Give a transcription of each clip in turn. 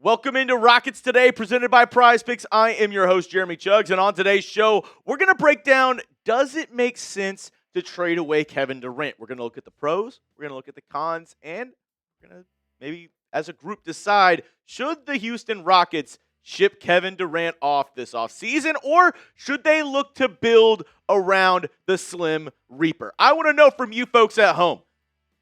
Welcome into Rockets Today, presented by Prize Picks. I am your host, Jeremy Chuggs, and on today's show, we're going to break down, does it make sense to trade away Kevin Durant? We're going to look at the pros, we're going to look at the cons, and we're going to maybe, as a group, decide, should the Houston Rockets ship Kevin Durant off this offseason, or should they look to build around the Slim Reaper? I want to know from you folks at home,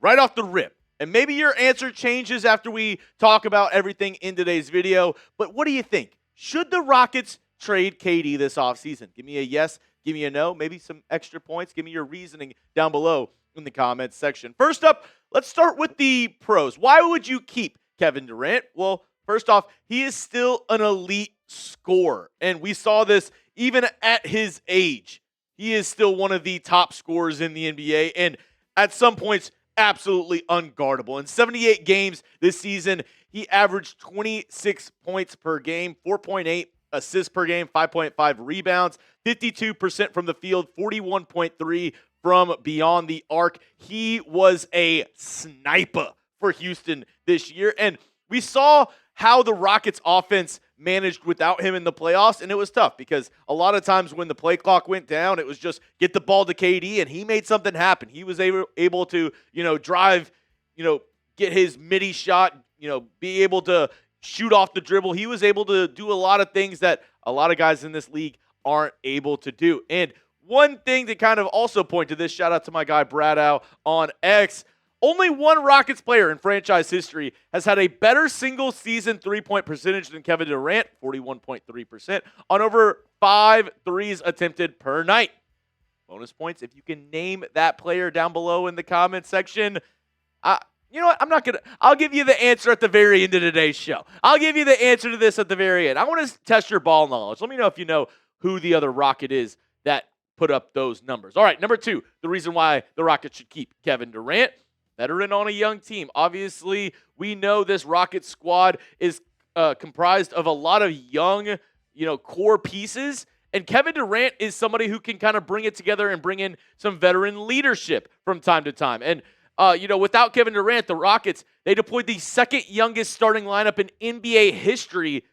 right off the rip. And maybe your answer changes after we talk about everything in today's video. But what do you think? Should the Rockets trade KD this offseason? Give me a yes, give me a no, maybe some extra points. Give me your reasoning down below in the comments section. First up, let's start with the pros. Why would you keep Kevin Durant? Well, first off, he is still an elite scorer. And we saw this even at his age. He is still one of the top scorers in the NBA. And at some points, absolutely unguardable. In 78 games this season, he averaged 26 points per game, 4.8 assists per game, 5.5 rebounds, 52% from the field, 41.3 from beyond the arc. He was a sniper for Houston this year, and we saw how the Rockets offense managed without him in the playoffs, and it was tough because a lot of times when the play clock went down, it was just get the ball to KD, and he made something happen. He was able to, drive, get his midi shot, be able to shoot off the dribble. He was able to do a lot of things that a lot of guys in this league aren't able to do. And one thing to kind of also point to this, shout out to my guy Bradow on X, only one Rockets player in franchise history has had a better single-season three-point percentage than Kevin Durant, 41.3%, on over 5 threes attempted per night. Bonus points if you can name that player down below in the comments section. You know what? I'll give you the answer at the very end of today's show. I'll give you the answer to this at the very end. I want to test your ball knowledge. Let me know if you know who the other Rocket is that put up those numbers. All right, number 2, the reason why the Rockets should keep Kevin Durant. Veteran on a young team. Obviously, we know this Rockets squad is comprised of a lot of young, core pieces. And Kevin Durant is somebody who can kind of bring it together and bring in some veteran leadership from time to time. And, without Kevin Durant, the Rockets, they deployed the second youngest starting lineup in NBA history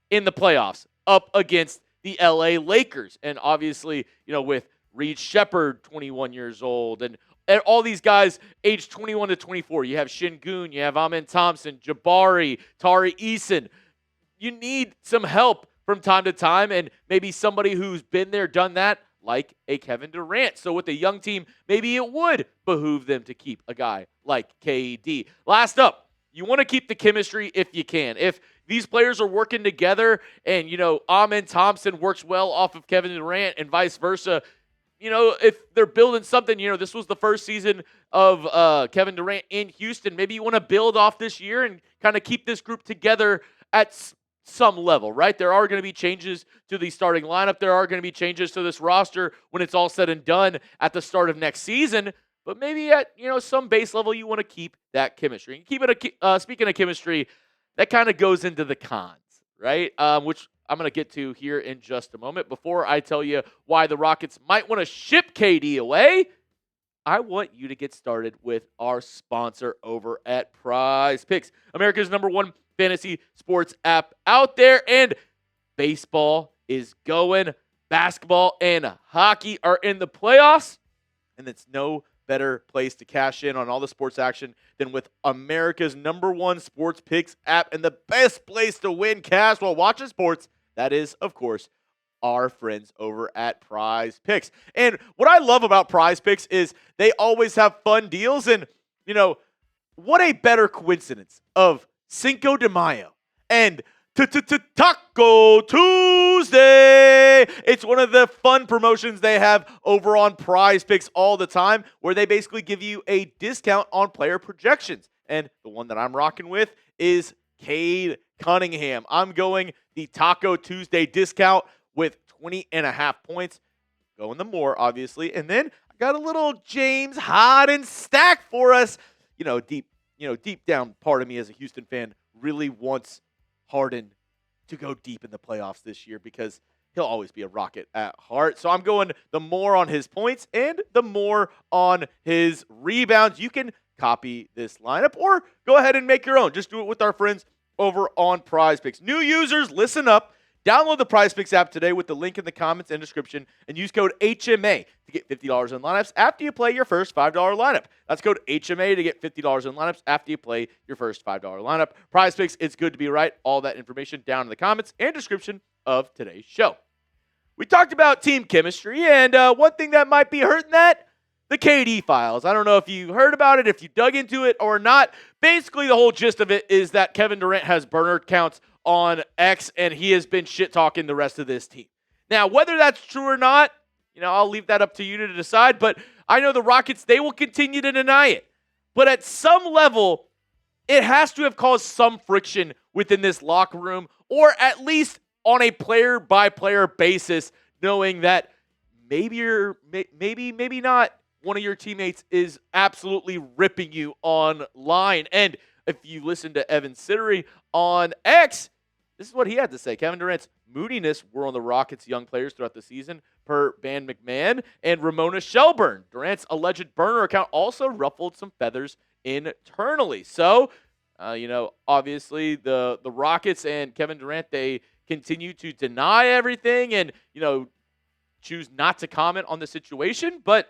in the playoffs up against the LA Lakers. And obviously, with Reed Shepherd, 21 years old, and all these guys aged 21 to 24. You have Şengün, you have Amen Thompson, Jabari, Tari Eason. You need some help from time to time, and maybe somebody who's been there, done that, like a Kevin Durant. So with a young team, maybe it would behoove them to keep a guy like KD. Last up, you want to keep the chemistry if you can. If these players are working together and, Amen Thompson works well off of Kevin Durant and vice versa, if they're building something, this was the first season of Kevin Durant in Houston. Maybe you want to build off this year and kind of keep this group together at some level, right? There are going to be changes to the starting lineup. There are going to be changes to this roster when it's all said and done at the start of next season. But maybe at, some base level, you want to keep that chemistry. And keep it speaking of chemistry, that kind of goes into the cons, right? Which I'm going to get to here in just a moment. Before I tell you why the Rockets might want to ship KD away, I want you to get started with our sponsor over at Prize Picks, America's #1 fantasy sports app out there. And baseball is going. Basketball and hockey are in the playoffs. And it's no better place to cash in on all the sports action than with America's #1 sports picks app, and the best place to win cash while watching sports. That is, of course, our friends over at Prize Picks. And what I love about Prize Picks is they always have fun deals. And, what a better coincidence of Cinco de Mayo and Taco Tuesday. It's one of the fun promotions they have over on Prize Picks all the time, where they basically give you a discount on player projections. And the one that I'm rocking with is Cade Cunningham. I'm going the Taco Tuesday discount with 20.5 points. Going the more, obviously. And then I got a little James Harden stack for us. Deep down part of me as a Houston fan really wants Harden to go deep in the playoffs this year because he'll always be a Rocket at heart. So I'm going the more on his points and the more on his rebounds. You can copy this lineup or go ahead and make your own. Just do it with our friends over on Prize Picks. New users, listen up. Download the Prize Picks app today with the link in the comments and description and use code HMA to get $50 in lineups after you play your first $5 lineup. That's code HMA to get $50 in lineups after you play your first $5 lineup. Prize Picks, it's good to be right. All that information down in the comments and description of today's show. We talked about team chemistry, and one thing that might be hurting that, the KD files. I don't know if you heard about it, if you dug into it or not. Basically, the whole gist of it is that Kevin Durant has burner counts on X, and he has been shit-talking the rest of this team. Now, whether that's true or not, I'll leave that up to you to decide, but I know the Rockets, they will continue to deny it. But at some level, it has to have caused some friction within this locker room, or at least on a player-by-player basis, knowing that maybe not one of your teammates is absolutely ripping you online. And if you listen to Evan Sittery on X, this is what he had to say. Kevin Durant's moodiness were on the Rockets' young players throughout the season, per Van McMahon and Ramona Shelburne. Durant's alleged burner account also ruffled some feathers internally. So, obviously the Rockets and Kevin Durant, they continue to deny everything and, choose not to comment on the situation. But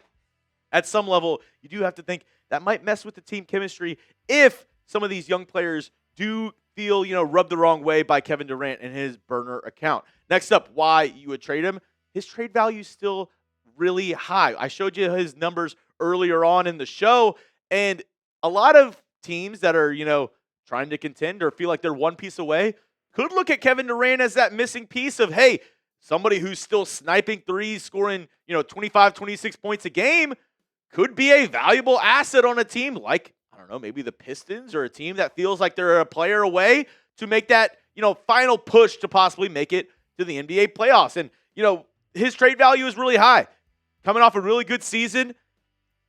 at some level, you do have to think that might mess with the team chemistry if some of these young players do feel, rubbed the wrong way by Kevin Durant and his burner account. Next up, why you would trade him. His trade value is still really high. I showed you his numbers earlier on in the show, and a lot of teams that are, trying to contend or feel like they're one piece away could look at Kevin Durant as that missing piece of, hey, somebody who's still sniping threes, scoring, 25, 26 points a game could be a valuable asset on a team like, I don't know, maybe the Pistons or a team that feels like they're a player away to make that, final push to possibly make it to the NBA playoffs. And, his trade value is really high, coming off a really good season.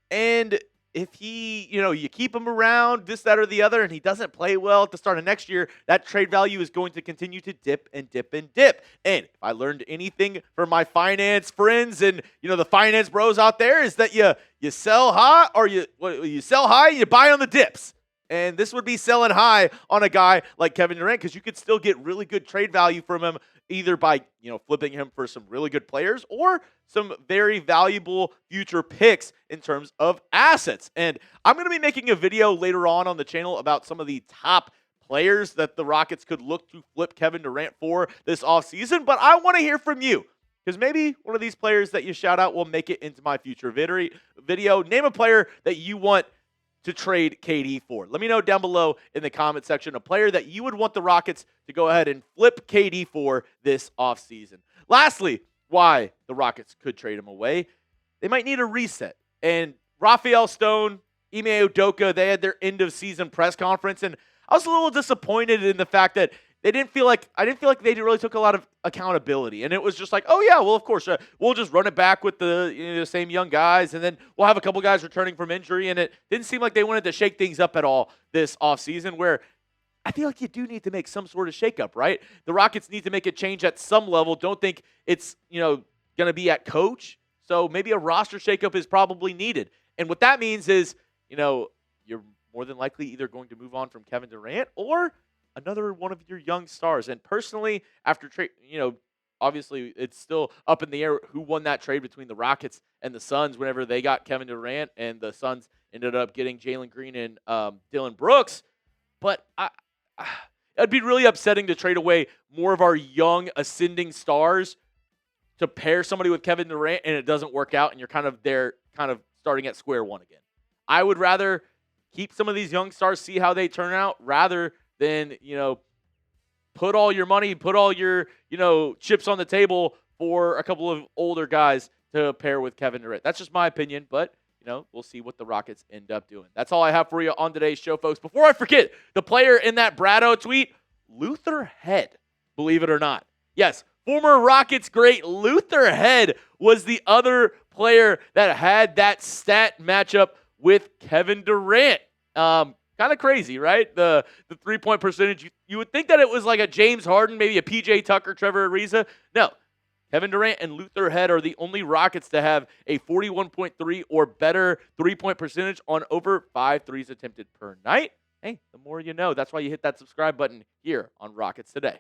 And if he, you keep him around, this, that, or the other, and he doesn't play well at the start of next year, that trade value is going to continue to dip and dip and dip. And if I learned anything from my finance friends and, the finance bros out there, is that you sell high or you sell high, you buy on the dips. And this would be selling high on a guy like Kevin Durant because you could still get really good trade value from him either by, flipping him for some really good players or some very valuable future picks in terms of assets. And I'm going to be making a video later on the channel about some of the top players that the Rockets could look to flip Kevin Durant for this offseason. But I want to hear from you because maybe one of these players that you shout out will make it into my future video. Name a player that you want to trade KD for. Let me know down below in the comment section a player that you would want the Rockets to go ahead and flip KD for this offseason. Lastly, why the Rockets could trade him away. They might need a reset. And Rafael Stone, Ime Udoka, they had their end of season press conference, and I was a little disappointed in the fact that I didn't feel like they really took a lot of accountability. And it was just like, oh, yeah, well, of course, we'll just run it back with the same young guys, and then we'll have a couple guys returning from injury. And it didn't seem like they wanted to shake things up at all this offseason, where I feel like you do need to make some sort of shakeup, right? The Rockets need to make a change at some level. Don't think it's, going to be at coach. So maybe a roster shakeup is probably needed. And what that means is, you're more than likely either going to move on from Kevin Durant or another one of your young stars. And personally, after trade, obviously it's still up in the air who won that trade between the Rockets and the Suns whenever they got Kevin Durant, and the Suns ended up getting Jalen Green and Dylan Brooks. But it'd be really upsetting to trade away more of our young ascending stars to pair somebody with Kevin Durant and it doesn't work out and you're kind of starting at square one again. I would rather keep some of these young stars, see how they turn out, rather than, put all your money, put all your, chips on the table for a couple of older guys to pair with Kevin Durant. That's just my opinion, but, we'll see what the Rockets end up doing. That's all I have for you on today's show, folks. Before I forget, the player in that Brado tweet, Luther Head, believe it or not. Yes, former Rockets great Luther Head was the other player that had that stat matchup with Kevin Durant. Kind of crazy, right? The 3-point percentage. You would think that it was like a James Harden, maybe a PJ Tucker, Trevor Ariza. No. Kevin Durant and Luther Head are the only Rockets to have a 41.3 or better 3-point percentage on over 5 threes attempted per night. Hey, the more you know. That's why you hit that subscribe button here on Rockets Today.